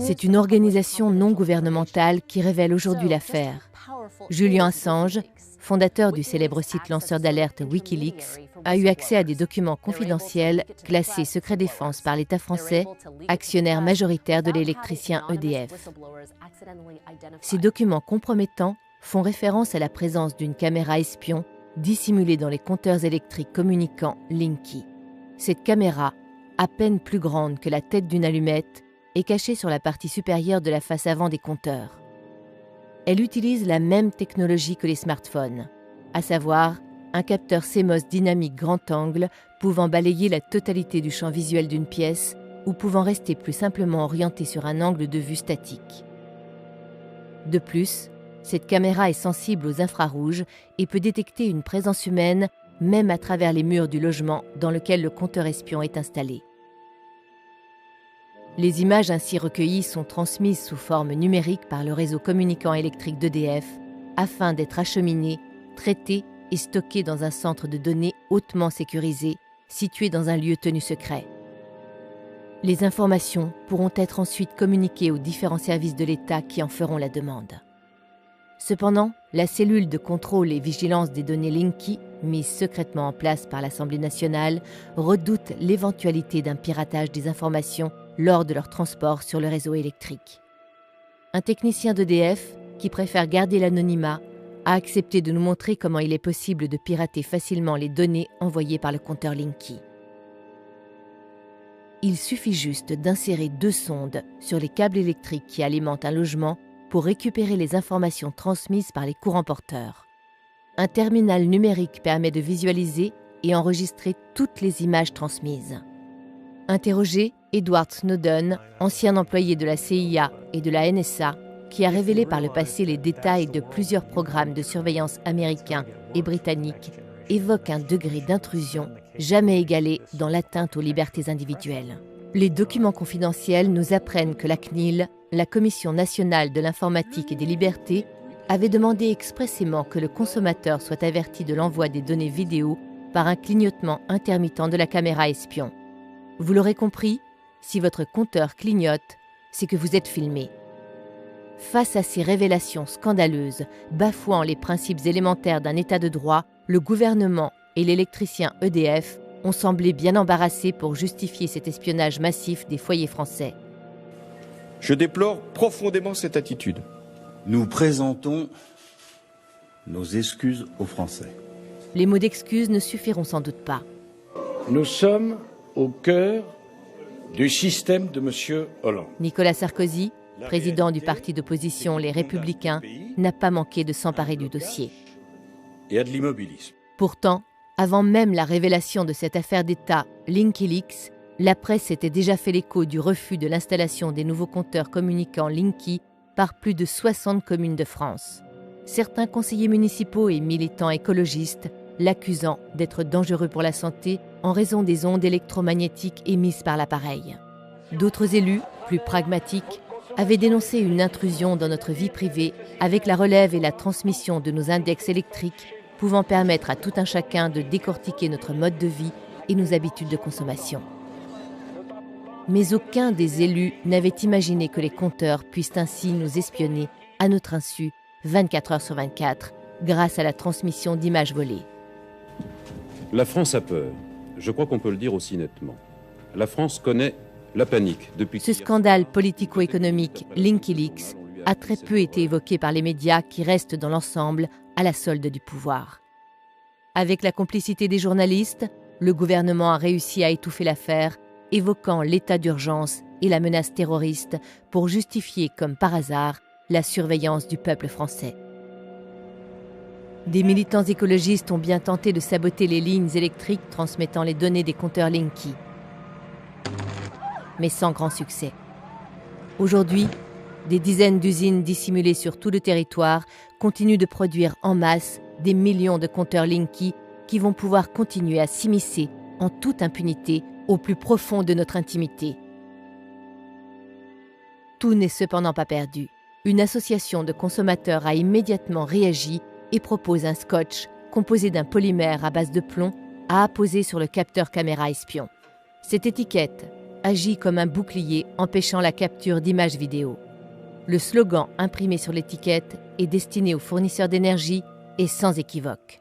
C'est une organisation non gouvernementale qui révèle aujourd'hui l'affaire. Julian Assange, fondateur du célèbre site lanceur d'alerte Wikileaks, a eu accès à des documents confidentiels classés secret défense par l'État français, actionnaire majoritaire de l'électricien EDF. Ces documents compromettants font référence à la présence d'une caméra espion dissimulée dans les compteurs électriques communicants Linky. Cette caméra, à peine plus grande que la tête d'une allumette, est cachée sur la partie supérieure de la face avant des compteurs. Elle utilise la même technologie que les smartphones, à savoir un capteur CMOS dynamique grand angle pouvant balayer la totalité du champ visuel d'une pièce ou pouvant rester plus simplement orienté sur un angle de vue statique. De plus, cette caméra est sensible aux infrarouges et peut détecter une présence humaine même à travers les murs du logement dans lequel le compteur espion est installé. Les images ainsi recueillies sont transmises sous forme numérique par le réseau communicant électrique d'EDF afin d'être acheminées, traitées et stockées dans un centre de données hautement sécurisé situé dans un lieu tenu secret. Les informations pourront être ensuite communiquées aux différents services de l'État qui en feront la demande. Cependant, la cellule de contrôle et vigilance des données Linky, mise secrètement en place par l'Assemblée nationale, redoute l'éventualité d'un piratage des informations lors de leur transport sur le réseau électrique. Un technicien d'EDF, qui préfère garder l'anonymat, a accepté de nous montrer comment il est possible de pirater facilement les données envoyées par le compteur Linky. Il suffit juste d'insérer 2 sondes sur les câbles électriques qui alimentent un logement pour récupérer les informations transmises par les courants porteurs. Un terminal numérique permet de visualiser et enregistrer toutes les images transmises. Interrogé, Edward Snowden, ancien employé de la CIA et de la NSA, qui a révélé par le passé les détails de plusieurs programmes de surveillance américains et britanniques, évoque un degré d'intrusion jamais égalé dans l'atteinte aux libertés individuelles. Les documents confidentiels nous apprennent que la CNIL, la Commission nationale de l'informatique et des libertés, avait demandé expressément que le consommateur soit averti de l'envoi des données vidéo par un clignotement intermittent de la caméra espion. Vous l'aurez compris, si votre compteur clignote, c'est que vous êtes filmé. Face à ces révélations scandaleuses, bafouant les principes élémentaires d'un état de droit, le gouvernement et l'électricien EDF ont semblé bien embarrassés pour justifier cet espionnage massif des foyers français. Je déplore profondément cette attitude. Nous présentons nos excuses aux Français. Les mots d'excuse ne suffiront sans doute pas. Nous sommes au cœur du système de M. Hollande. Nicolas Sarkozy, président du parti d'opposition Les Républicains, n'a pas manqué de s'emparer du dossier. Et à de l'immobilisme. Pourtant, avant même la révélation de cette affaire d'État Wikileaks, la presse s'était déjà fait l'écho du refus de l'installation des nouveaux compteurs communicants Linky par plus de 60 communes de France. Certains conseillers municipaux et militants écologistes l'accusant d'être dangereux pour la santé en raison des ondes électromagnétiques émises par l'appareil. D'autres élus, plus pragmatiques, avaient dénoncé une intrusion dans notre vie privée avec la relève et la transmission de nos index électriques pouvant permettre à tout un chacun de décortiquer notre mode de vie et nos habitudes de consommation. Mais aucun des élus n'avait imaginé que les compteurs puissent ainsi nous espionner à notre insu 24 heures sur 24 grâce à la transmission d'images volées. La France a peur. Je crois qu'on peut le dire aussi nettement. La France connaît la panique depuis... Ce scandale politico-économique Wikileaks a très peu été évoqué par les médias qui restent dans l'ensemble à la solde du pouvoir. Avec la complicité des journalistes, le gouvernement a réussi à étouffer l'affaire, évoquant l'état d'urgence et la menace terroriste pour justifier, comme par hasard, la surveillance du peuple français. Des militants écologistes ont bien tenté de saboter les lignes électriques transmettant les données des compteurs Linky, mais sans grand succès. Aujourd'hui, des dizaines d'usines dissimulées sur tout le territoire continuent de produire en masse des millions de compteurs Linky qui vont pouvoir continuer à s'immiscer en toute impunité au plus profond de notre intimité. Tout n'est cependant pas perdu. Une association de consommateurs a immédiatement réagi et propose un scotch composé d'un polymère à base de plomb à apposer sur le capteur caméra espion. Cette étiquette, agit comme un bouclier empêchant la capture d'images vidéo. Le slogan imprimé sur l'étiquette est destiné aux fournisseurs d'énergie et sans équivoque.